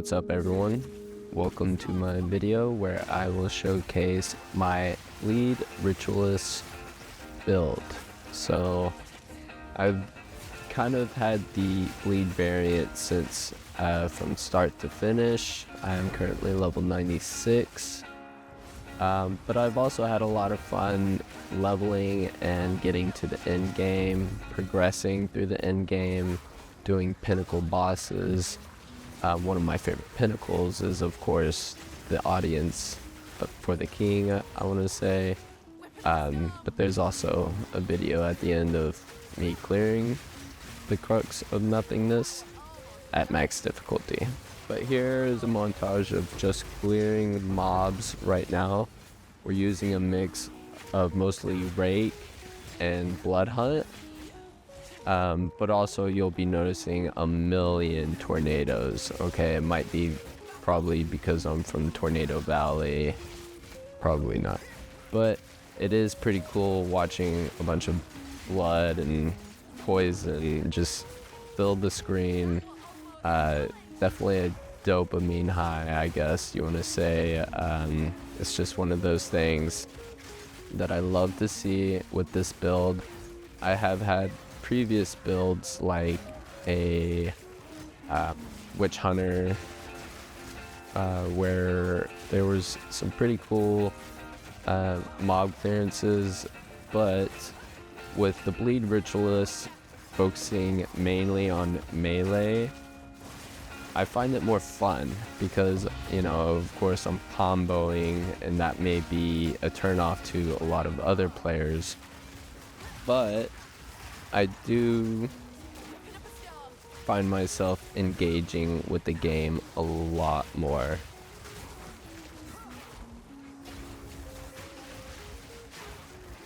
What's up everyone? Welcome to my video where I will showcase my lead Ritualist build. So I've kind of had the lead variant since from start to finish. I am currently level 96. But I've also had a lot of fun leveling and getting to the end game, progressing through the end game, doing Pinnacle bosses. One of my favorite Pinnacles is, of course, the audience for the king, I want to say. But there's also a video at the end of me clearing the crux of nothingness at max difficulty. But here is a montage of just clearing mobs right now. We're using a mix of mostly Rake and Blood Hunt. But also you'll be noticing a million tornadoes. Okay, it might be probably because I'm from Tornado Valley. Probably not. But it is pretty cool watching a bunch of blood and poison just fill the screen. Definitely a dopamine high, I guess you want to say. It's just one of those things that I love to see with this build. I have had previous builds like a Witch Hunter where there was some pretty cool mob clearances, but with the bleed Ritualist focusing mainly on melee, I find it more fun because, you know, of course I'm comboing and that may be a turnoff to a lot of other players, but I do find myself engaging with the game a lot more.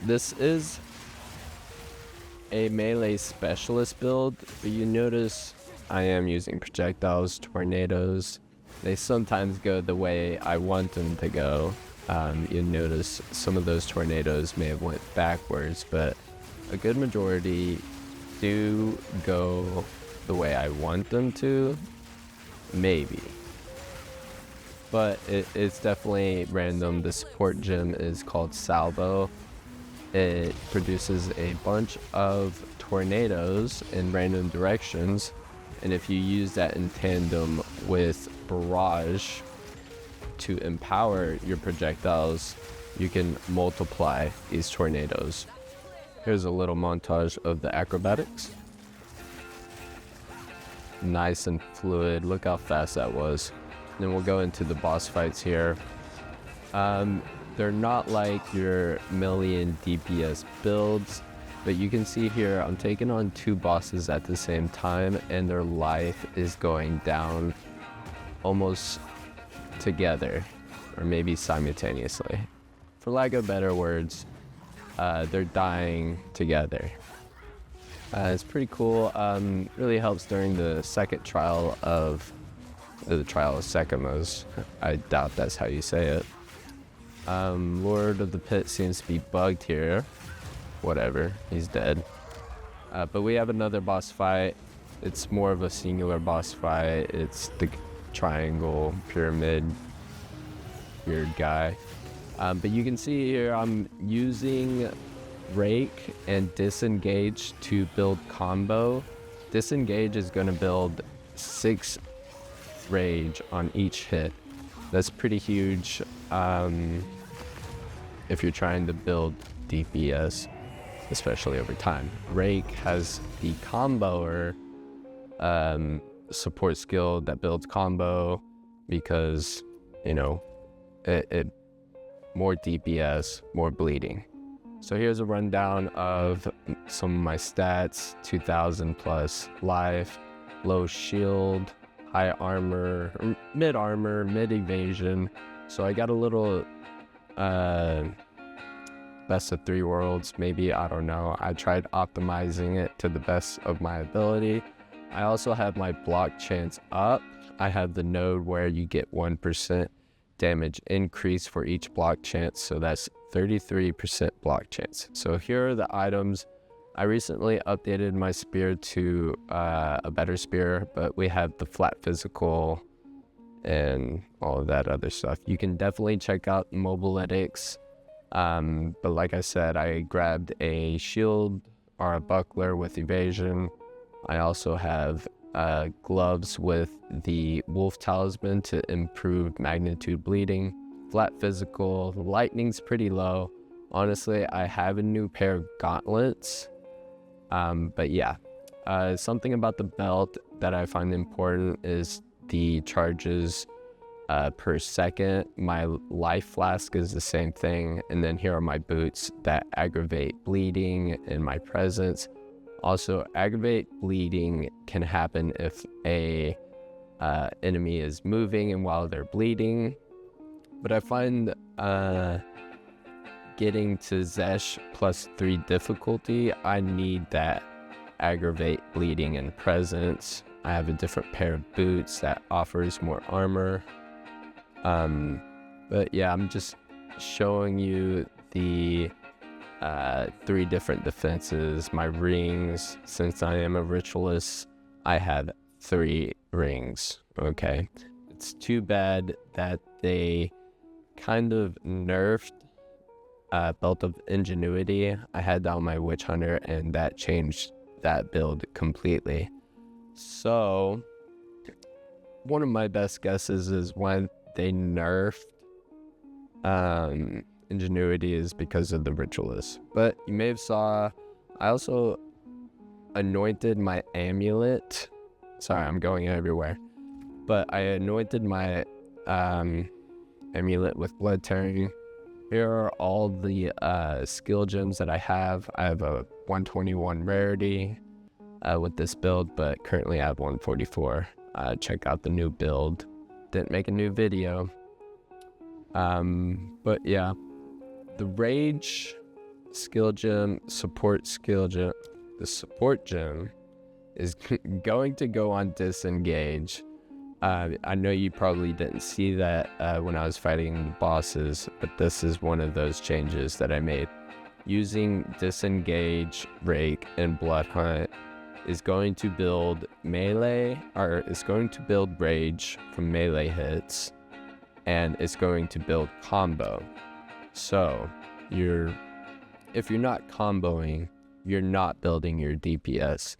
This is a melee specialist build, but you notice I am using projectiles, tornadoes. They sometimes go the way I want them to go. You notice some of those tornadoes may have went backwards, but a good majority do go the way I want them to, maybe. But it's definitely random. The support gem is called Salvo. It produces a bunch of tornadoes in random directions, and if you use that in tandem with Barrage to empower your projectiles, you can multiply these tornadoes. Here's a little montage of the acrobatics. Nice and fluid. Look how fast that was. Then we'll go into the boss fights here. They're not like your million DPS builds, but you can see here I'm taking on two bosses at the same time and their life is going down almost together, or maybe simultaneously. For lack of better words, they're dying together. It's pretty cool. Really helps during the second trial of the trial of Sekimos. I doubt that's how you say it. Lord of the Pit seems to be bugged here. Whatever, he's dead. But we have another boss fight. It's more of a singular boss fight. It's the triangle pyramid weird guy. But you can see here I'm using Rake and Disengage to build combo. Disengage is going to build 6 rage on each hit. That's pretty huge if you're trying to build DPS, especially over time. Rake has the comboer support skill that builds combo because, you know, it more DPS, more bleeding. So here's a rundown of some of my stats: 2000 plus life, low shield, high armor, mid evasion. So I got a little best of 3 worlds, maybe, I don't know. I tried optimizing it to the best of my ability. I also have my block chance up. I have the node where you get 1% damage increase for each block chance, so that's 33% block chance. So here are the items. I recently updated my spear to a better spear, but we have the flat physical and all of that other stuff. You can definitely check out Mobilytics. But like I said, I grabbed a shield or a buckler with evasion. I also have gloves with the wolf talisman to improve magnitude bleeding, flat physical, lightning's pretty low. Honestly, I have a new pair of gauntlets. But yeah, something about the belt that I find important is the charges per second. My life flask is the same thing, and then here are my boots that aggravate bleeding in my presence. Also, aggravate bleeding can happen if a enemy is moving and while they're bleeding, but I find getting to Zesh +3 difficulty, I need that aggravate bleeding in presence. I have a different pair of boots that offers more armor. But yeah, I'm just showing you the 3 different defenses. My rings, since I am a ritualist, I have 3 rings. Okay, it's too bad that they kind of nerfed Belt of Ingenuity. I had that on my Witch Hunter, and that changed that build completely. So one of my best guesses is when they nerfed Ingenuity is because of the Ritualist. But you may have saw I also anointed my amulet. Sorry, I'm going everywhere. But I anointed my amulet with blood tearing. Here are all the skill gems that I have. I have a 121 rarity with this build, but currently I have 144. Check out the new build. Didn't make a new video. But yeah, the rage skill gem, support skill gem, the support gem is going to go on disengage. I know you probably didn't see that when I was fighting the bosses, but this is one of those changes that I made. Using disengage, rake, and blood hunt is going to build melee, or it's going to build rage from melee hits, and it's going to build combo. So if you're not comboing, you're not building your DPS.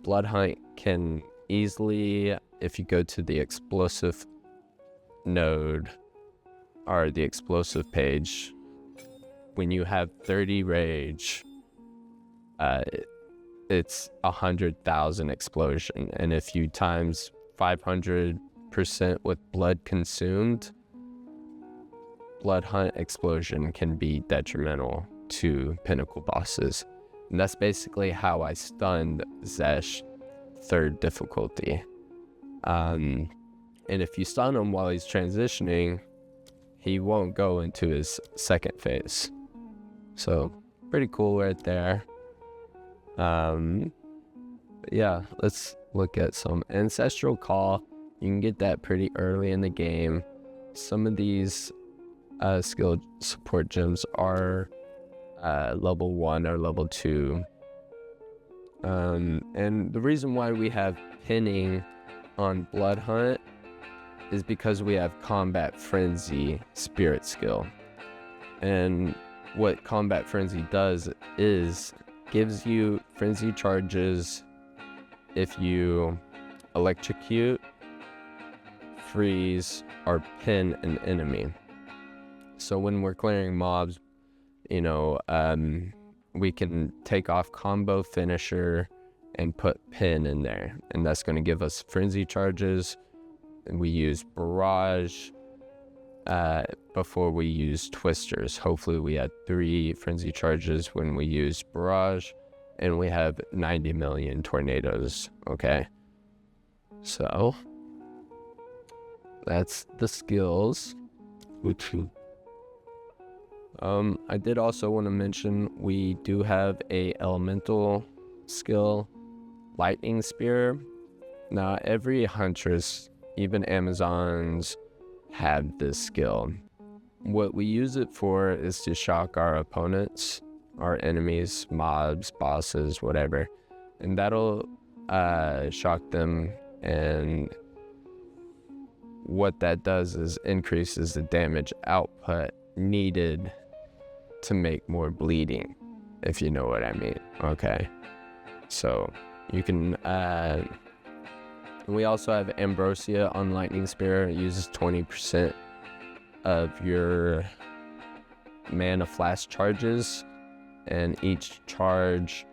Blood hunt can easily, if you go to the explosive node or the explosive page, when you have 30 rage, it's 100,000 explosion, and if you times 500% with blood consumed, blood hunt explosion can be detrimental to Pinnacle bosses. And that's basically how I stunned Zesh 3rd difficulty. And if you stun him while he's transitioning, he won't go into his 2nd phase. So pretty cool right there. Yeah, let's look at some Ancestral Call. You can get that pretty early in the game. Some of these skill support gems are level 1 or level 2. And the reason why we have pinning on Blood Hunt is because we have Combat Frenzy spirit skill. And what Combat Frenzy does is gives you frenzy charges if you electrocute, freeze, or pin an enemy. So when we're clearing mobs, you know, we can take off combo finisher and put pin in there, and that's going to give us frenzy charges. And we use barrage before we use twisters. Hopefully we had 3 frenzy charges when we use barrage, and we have 90 million tornadoes. Okay, so that's the skills. I did also want to mention we do have a elemental skill, Lightning Spear. Now every Huntress, even Amazons, have this skill. What we use it for is to shock our opponents, our enemies, mobs, bosses, whatever, and that'll shock them and what that does is increases the damage output needed to make more bleeding, if you know what I mean. Okay, so you can we also have Ambrosia on Lightning Spear. It uses 20% of your mana flash charges, and each charge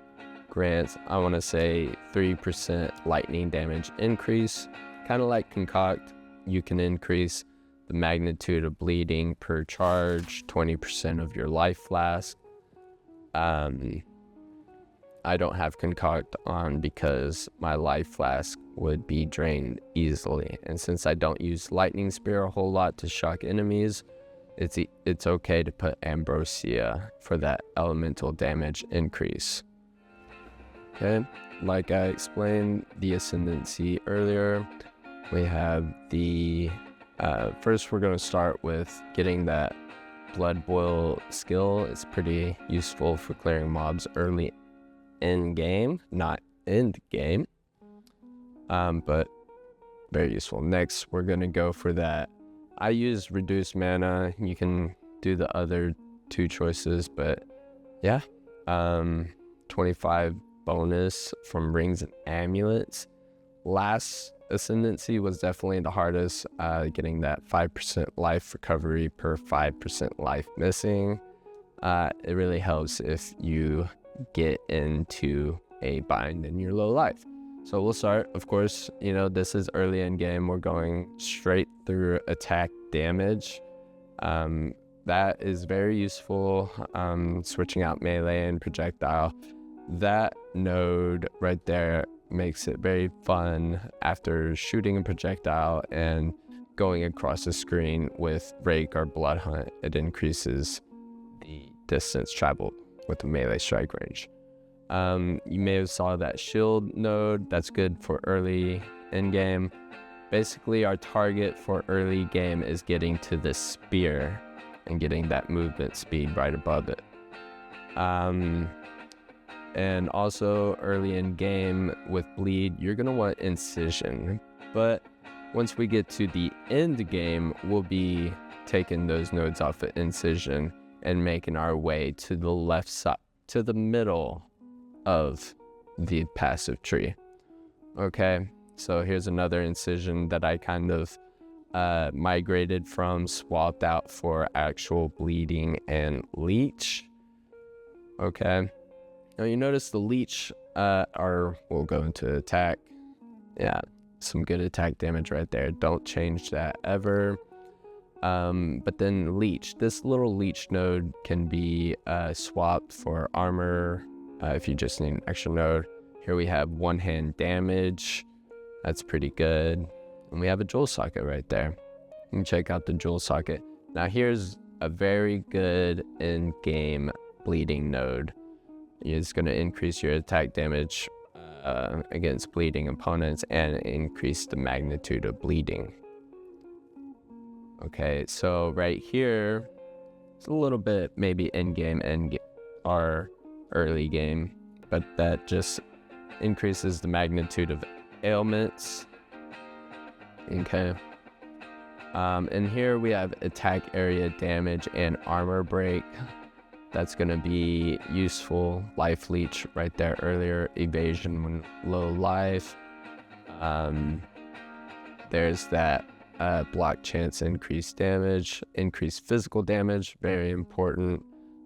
grants, I want to say, 3% lightning damage increase. Kind of like Concoct, you can increase the magnitude of bleeding per charge, 20% of your life flask. I don't have Concoct on because my life flask would be drained easily, and since I don't use Lightning Spear a whole lot to shock enemies, it's okay to put Ambrosia for that elemental damage increase. Okay, like I explained the Ascendancy earlier, we have the first we're going to start with getting that Blood Boil skill. It's pretty useful for clearing mobs early in game, not end game, but very useful. Next, we're going to go for that. I use reduced mana. You can do the other two choices, but yeah, 25 bonus from rings and amulets. Last Ascendancy was definitely the hardest, getting that 5% life recovery per 5% life missing. It really helps if you get into a bind and you're low life. So we'll start, of course, this is early in game. We're going straight through attack damage. That is very useful, switching out melee and projectile. That node right there makes it very fun after shooting a projectile and going across the screen with Rake or Blood Hunt. It increases the distance traveled with the melee strike range. You may have saw that shield node. That's good for early in game. Basically, our target for early game is getting to the spear and getting that movement speed right above it. And also early in game with bleed, you're gonna want incision, but once we get to the end game, we'll be taking those nodes off of incision and making our way to the left side, to the middle of the passive tree. Okay, so here's another incision that I kind of migrated from, swapped out for actual bleeding and leech. Okay, now you notice the leech we'll go into attack. Yeah, some good attack damage right there. Don't change that ever. But then leech, this little leech node can be swapped for armor if you just need an extra node. Here we have one hand damage. That's pretty good. And we have a jewel socket right there. You can check out the jewel socket. Now here's a very good in-game bleeding node. It's going to increase your attack damage against bleeding opponents and increase the magnitude of bleeding. Okay, so right here, it's a little bit maybe in-game or early game, but that just increases the magnitude of ailments. Okay. And here we have attack area damage and armor break. That's going to be useful. Life leech right there earlier. Evasion when low life. There's that block chance increased damage. Increased physical damage. Very important.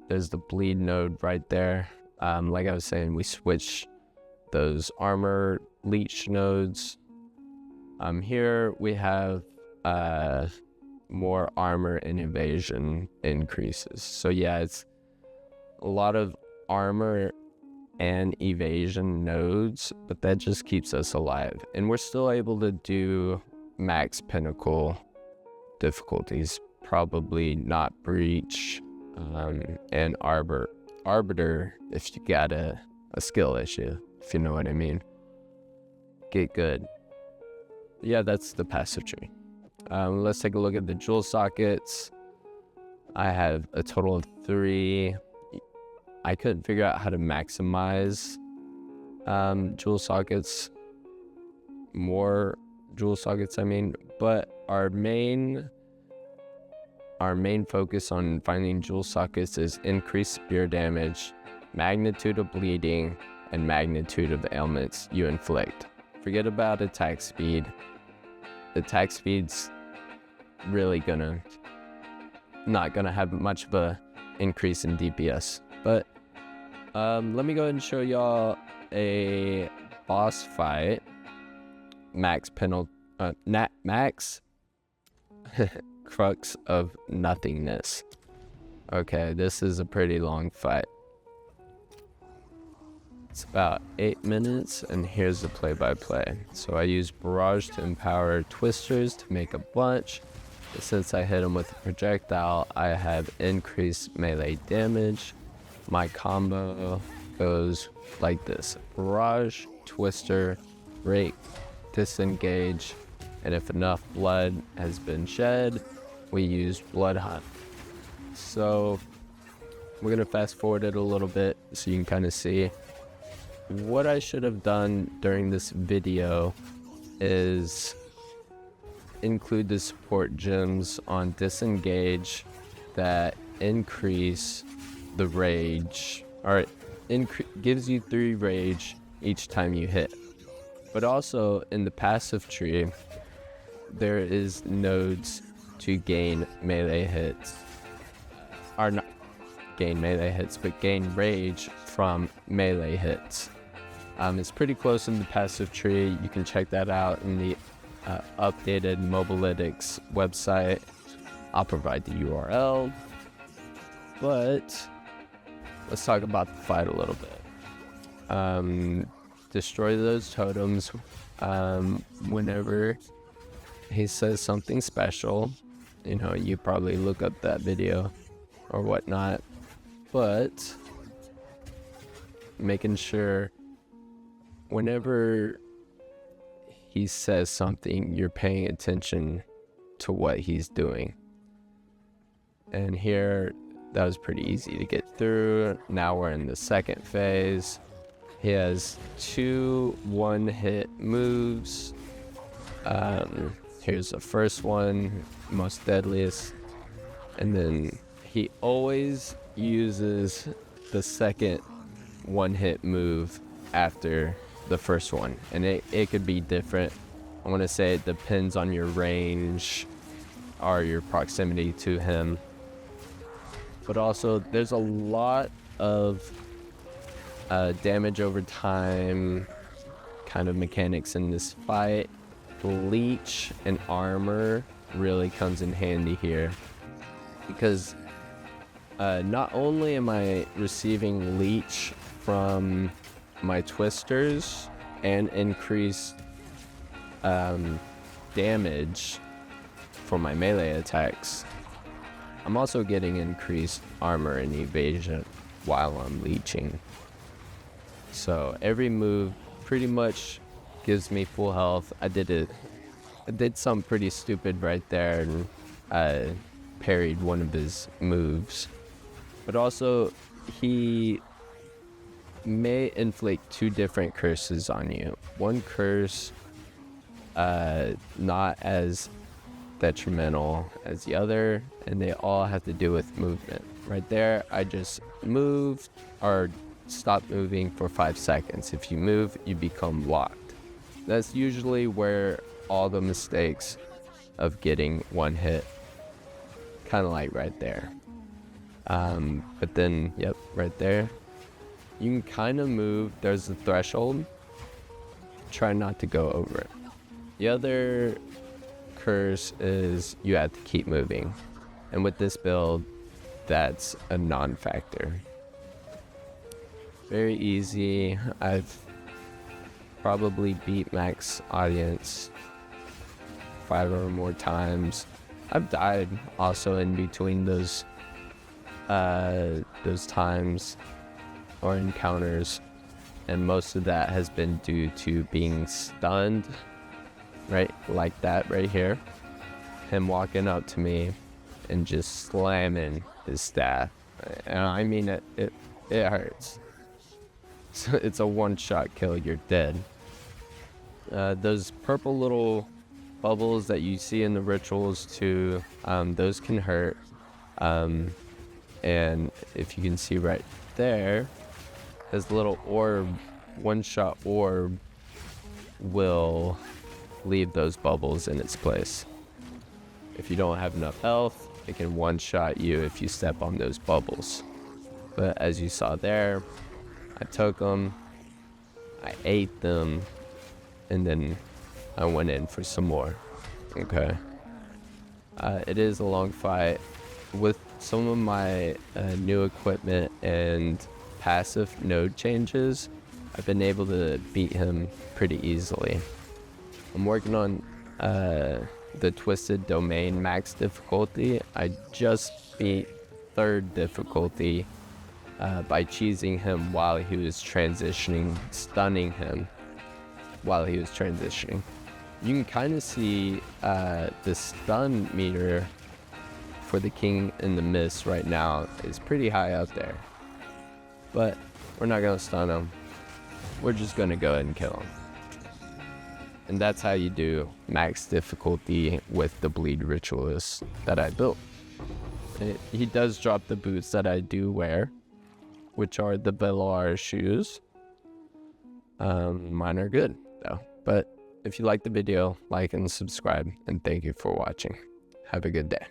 There's the bleed node right there. Like I was saying, we switch those armor leech nodes. Here we have more armor and evasion increases. So yeah, it's a lot of armor and evasion nodes, but that just keeps us alive. And we're still able to do max Pinnacle difficulties. Probably not Breach and Arbiter if you got a skill issue, if you know what I mean. Get good. Yeah, that's the passive tree. Let's take a look at the jewel sockets. I have a total of 3. I couldn't figure out how to maximize jewel sockets more jewel sockets, I mean, but our main focus on finding jewel sockets is increased spear damage, magnitude of bleeding, and magnitude of ailments you inflict. Forget about attack speed. Attack speed's really not gonna have much of a increase in DPS. But let me go ahead and show y'all a boss fight. Max Crux of Nothingness. Okay, this is a pretty long fight. It's about 8 minutes, and here's the play-by-play. So I use Barrage to empower Twisters to make a bunch. But since I hit him with a projectile, I have increased melee damage. My combo goes like this: Barrage, Twister, Rake, Disengage, and if enough blood has been shed, we use Blood Hunt. So we're gonna fast forward it a little bit so you can kind of see. What I should have done during this video is include the support gems on Disengage that increase the rage, or gives you 3 rage each time you hit. But also in the passive tree, there is nodes to gain melee hits, or not gain melee hits, but gain rage from melee hits. It's pretty close in the passive tree. You can check that out in the updated Mobalytics website. I'll provide the URL. But let's talk about the fight a little bit. Destroy those totems whenever he says something special. You know, you probably look up that video or whatnot. But making sure whenever he says something, you're paying attention to what he's doing. And here, that was pretty easy to get through. Now we're in the second phase. He has 2 one-hit moves. Here's the first one, most deadliest. And then he always uses the second one-hit move after the first one, and it could be different. I want to say it depends on your range or your proximity to him. But also there's a lot of damage over time kind of mechanics in this fight. Leech and armor really comes in handy here, because not only am I receiving leech from my twisters and increased damage for my melee attacks, I'm also getting increased armor and evasion while I'm leeching. So every move pretty much gives me full health. I did something pretty stupid right there and parried one of his moves. But also he may inflict 2 different curses on you. One curse not as detrimental as the other, and they all have to do with movement. Right there, I just moved or stopped moving for 5 seconds. If you move, you become locked. That's usually where all the mistakes of getting one hit, kind of like right there. But then, yep, right there, you can kind of move. There's a threshold. Try not to go over it. The other curse is you have to keep moving. And with this build, that's a non-factor. Very easy. I've probably beat max audience 5 or more times. I've died also in between those times or encounters, and most of that has been due to being stunned, right? Like that right here. Him walking up to me and just slamming his staff. And I mean, it hurts. So it's a one-shot kill, you're dead. Those purple little bubbles that you see in the rituals too, those can hurt. And if you can see right there, his little orb, one-shot orb, will leave those bubbles in its place. If you don't have enough health, it can one-shot you if you step on those bubbles. But as you saw there, I took them, I ate them, and then I went in for some more. Okay. It is a long fight. With some of my new equipment and passive node changes, I've been able to beat him pretty easily. I'm working on the Twisted Domain max difficulty. I just beat 3rd difficulty by cheesing him while he was transitioning, stunning him while he was transitioning. You can kind of see the stun meter for the King in the Mist right now is pretty high up there. But we're not going to stun him. We're just going to go ahead and kill him. And that's how you do max difficulty with the Bleed Ritualist that I built. He does drop the boots that I do wear, which are the Velar shoes. Mine are good though. But if you like the video, like and subscribe, and thank you for watching. Have a good day.